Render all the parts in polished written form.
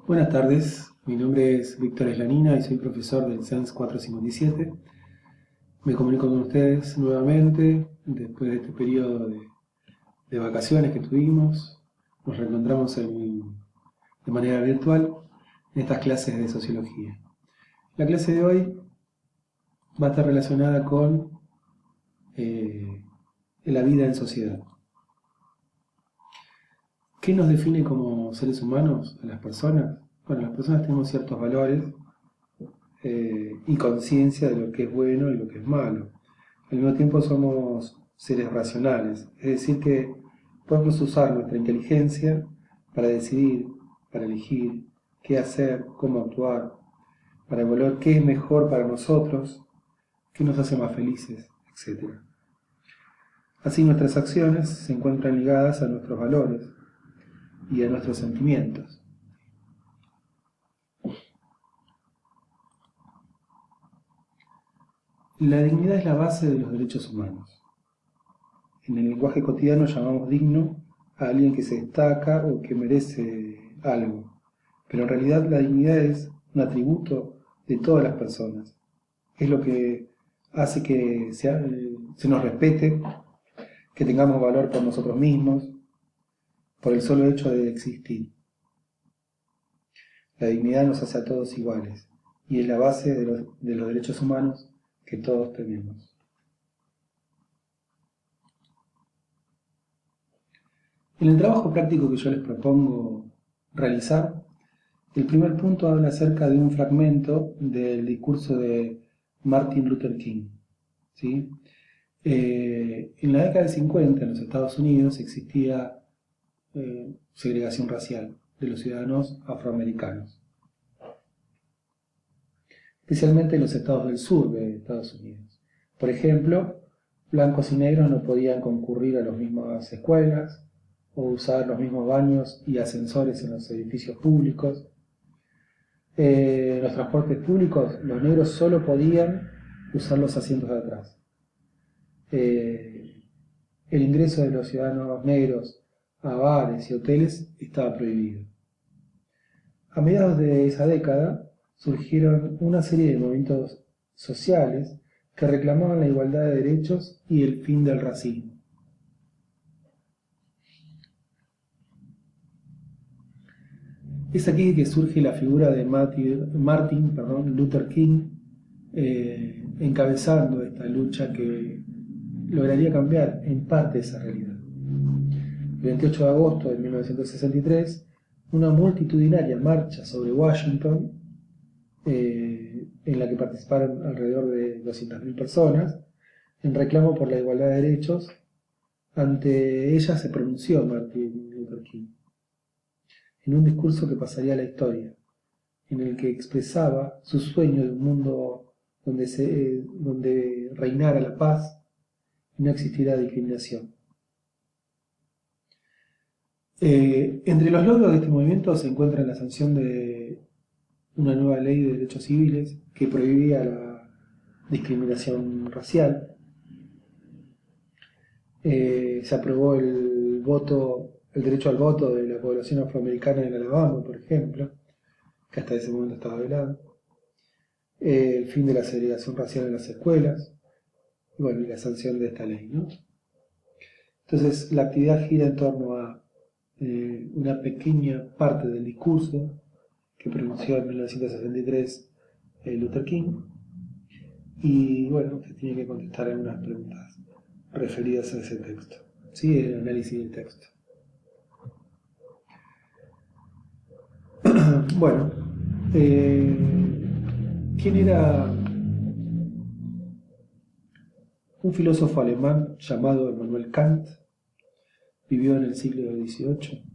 Buenas tardes, mi nombre es Víctor Eslanina y soy profesor del CENS 457. Me comunico con ustedes nuevamente después de este periodo de vacaciones que tuvimos. Nos reencontramos de manera virtual en estas clases de sociología. La clase de hoy va a estar relacionada con la vida en sociedad. ¿Qué nos define como seres humanos a las personas? Bueno, las personas tenemos ciertos valores y conciencia de lo que es bueno y lo que es malo. Al mismo tiempo somos seres racionales, es decir que podemos usar nuestra inteligencia para decidir, para elegir qué hacer, cómo actuar, para evaluar qué es mejor para nosotros, qué nos hace más felices, etc. Así nuestras acciones se encuentran ligadas a nuestros valores y a nuestros sentimientos. La dignidad es la base de los derechos humanos. En el lenguaje cotidiano llamamos digno a alguien que se destaca o que merece algo, pero en realidad la dignidad es un atributo de todas las personas. Es lo que hace que se nos respete, que tengamos valor por nosotros mismos, por el solo hecho de existir. La dignidad nos hace a todos iguales y es la base de los derechos humanos que todos tenemos. En el trabajo práctico que yo les propongo realizar, el primer punto habla acerca de un fragmento del discurso de Martin Luther King. ¿Sí? En la década del 50 en los Estados Unidos existía segregación racial de los ciudadanos afroamericanos, especialmente en los estados del sur de Estados Unidos. Por ejemplo, blancos y negros no podían concurrir a las mismas escuelas o usar los mismos baños y ascensores en los edificios públicos. En los transportes públicos, los negros solo podían usar los asientos de atrás. El ingreso de los ciudadanos negros a bares y hoteles estaba prohibido. A mediados de esa década surgieron una serie de movimientos sociales que reclamaban la igualdad de derechos y el fin del racismo. Es aquí que surge la figura de Martin Luther King, encabezando esta lucha que lograría cambiar en parte esa realidad. El 28 de agosto de 1963, una multitudinaria marcha sobre Washington, en la que participaron alrededor de 200.000 personas, en reclamo por la igualdad de derechos. Ante ella se pronunció Martin Luther King, en un discurso que pasaría a la historia, en el que expresaba su sueño de un mundo donde reinara la paz y no existiera discriminación. Entre los logros de este movimiento se encuentra la sanción de una nueva ley de derechos civiles que prohibía la discriminación racial. Se aprobó el derecho al voto de la población afroamericana en Alabama, por ejemplo, que hasta ese momento estaba velado. El fin de la segregación racial en las escuelas, y bueno, y la sanción de esta ley, ¿no? Entonces, la actividad gira en torno a una pequeña parte del discurso que pronunció en 1963 Luther King, y bueno, se tiene que contestar algunas preguntas referidas a ese texto, ¿sí? El análisis del texto. Bueno, ¿quién era? Un filósofo alemán llamado Immanuel Kant, vivió en el siglo XVIII,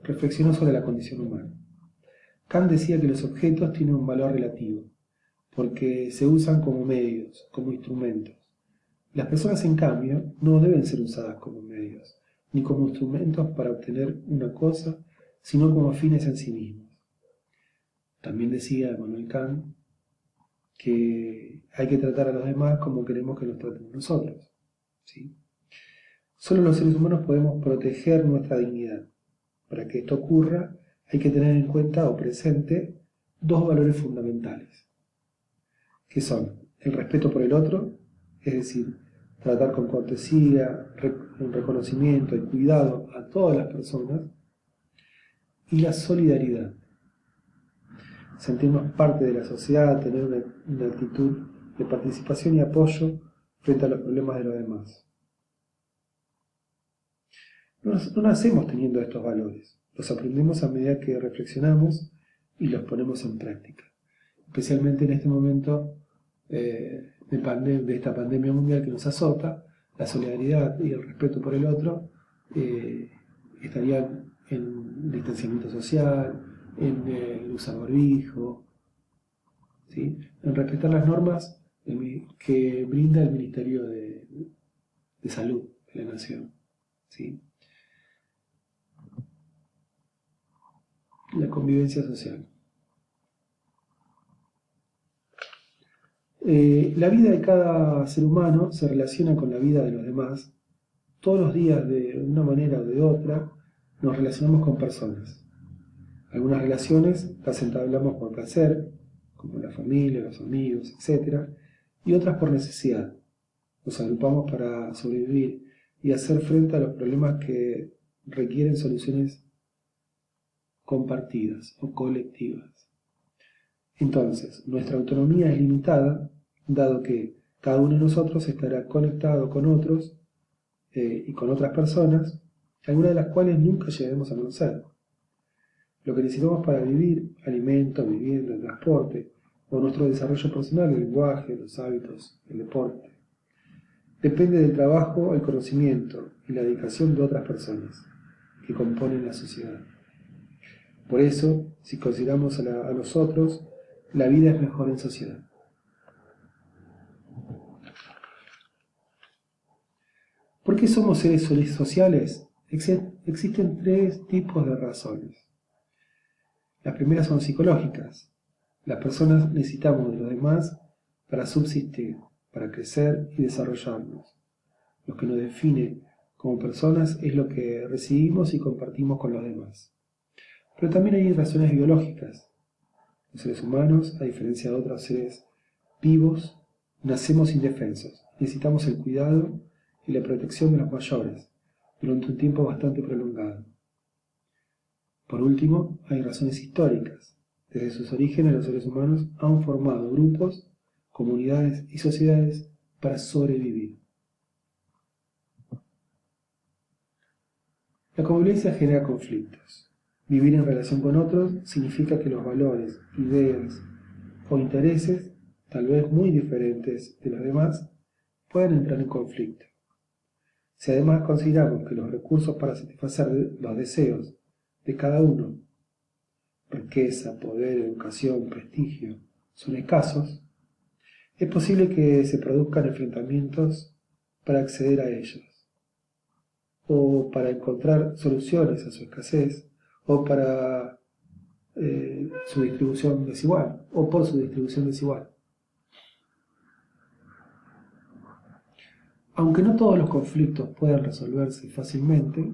reflexionó sobre la condición humana. Kant decía que los objetos tienen un valor relativo, porque se usan como medios, como instrumentos. Las personas, en cambio, no deben ser usadas como medios, ni como instrumentos para obtener una cosa, sino como fines en sí mismos. También decía Immanuel Kant que hay que tratar a los demás como queremos que nos traten a nosotros, ¿sí? Solo los seres humanos podemos proteger nuestra dignidad. Para que esto ocurra, hay que tener en cuenta o presente dos valores fundamentales, que son el respeto por el otro, es decir, tratar con cortesía, con reconocimiento y cuidado a todas las personas, y la solidaridad, sentirnos parte de la sociedad, tener una actitud de participación y apoyo frente a los problemas de los demás. No nacemos teniendo estos valores, los aprendemos a medida que reflexionamos y los ponemos en práctica. Especialmente en este momento de esta pandemia mundial que nos azota, la solidaridad y el respeto por el otro estarían en distanciamiento social, en el usar barbijo, ¿sí? En respetar las normas que brinda el Ministerio de Salud de la Nación, ¿sí? La convivencia social. La vida de cada ser humano se relaciona con la vida de los demás. Todos los días, de una manera o de otra, nos relacionamos con personas. Algunas relaciones las entablamos por placer, como la familia, los amigos, etc. Y otras por necesidad. Nos agrupamos para sobrevivir y hacer frente a los problemas que requieren soluciones compartidas o colectivas. Entonces, nuestra autonomía es limitada, dado que cada uno de nosotros estará conectado con otros y con otras personas, algunas de las cuales nunca llegaremos a conocer. Lo que necesitamos para vivir, alimento, vivienda, transporte, o nuestro desarrollo personal, el lenguaje, los hábitos, el deporte, depende del trabajo, el conocimiento y la dedicación de otras personas que componen la sociedad. Por eso, si consideramos a los otros, la vida es mejor en sociedad. ¿Por qué somos seres sociales? Existen tres tipos de razones. Las primeras son psicológicas. Las personas necesitamos de los demás para subsistir, para crecer y desarrollarnos. Lo que nos define como personas es lo que recibimos y compartimos con los demás. Pero también hay razones biológicas. Los seres humanos, a diferencia de otros seres vivos, nacemos indefensos. Necesitamos el cuidado y la protección de los mayores durante un tiempo bastante prolongado. Por último, hay razones históricas. Desde sus orígenes, los seres humanos han formado grupos, comunidades y sociedades para sobrevivir. La convivencia genera conflictos. Vivir en relación con otros significa que los valores, ideas o intereses, tal vez muy diferentes de los demás, pueden entrar en conflicto. Si además consideramos que los recursos para satisfacer los deseos de cada uno, riqueza, poder, educación, prestigio, son escasos, es posible que se produzcan enfrentamientos para acceder a ellos, o para encontrar soluciones a su escasez, o para su distribución desigual, o por su distribución desigual. Aunque no todos los conflictos puedan resolverse fácilmente,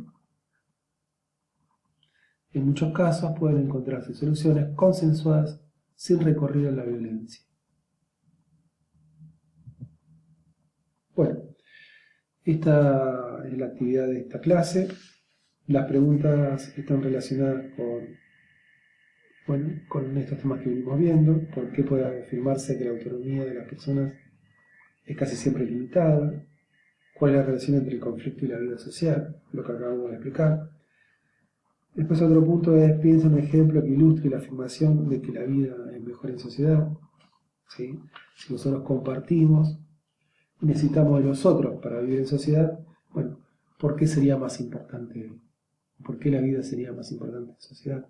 en muchos casos pueden encontrarse soluciones consensuadas sin recurrir a la violencia. Bueno, esta es la actividad de esta clase. Las preguntas están relacionadas con estos temas que venimos viendo. ¿Por qué puede afirmarse que la autonomía de las personas es casi siempre limitada? ¿Cuál es la relación entre el conflicto y la vida social? Lo que acabamos de explicar. Después otro punto es, piensa un ejemplo que ilustre la afirmación de que la vida es mejor en sociedad. ¿Sí? Si nosotros compartimos y necesitamos de los otros para vivir en sociedad, bueno, ¿por qué sería más importante? ¿Por qué la vida sería más importante en sociedad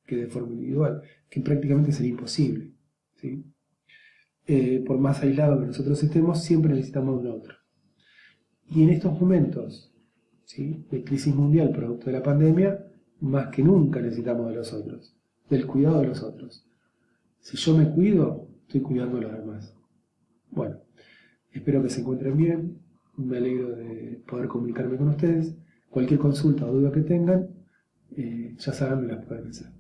que de forma individual? Que prácticamente sería imposible. ¿Sí? Por más aislado que nosotros estemos, siempre necesitamos de un otro. Y en estos momentos, ¿sí?, de crisis mundial producto de la pandemia, más que nunca necesitamos de los otros, del cuidado de los otros. Si yo me cuido, estoy cuidando a los demás. Bueno, espero que se encuentren bien, me alegro de poder comunicarme con ustedes. Cualquier consulta o duda que tengan, ya saben, me las pueden hacer.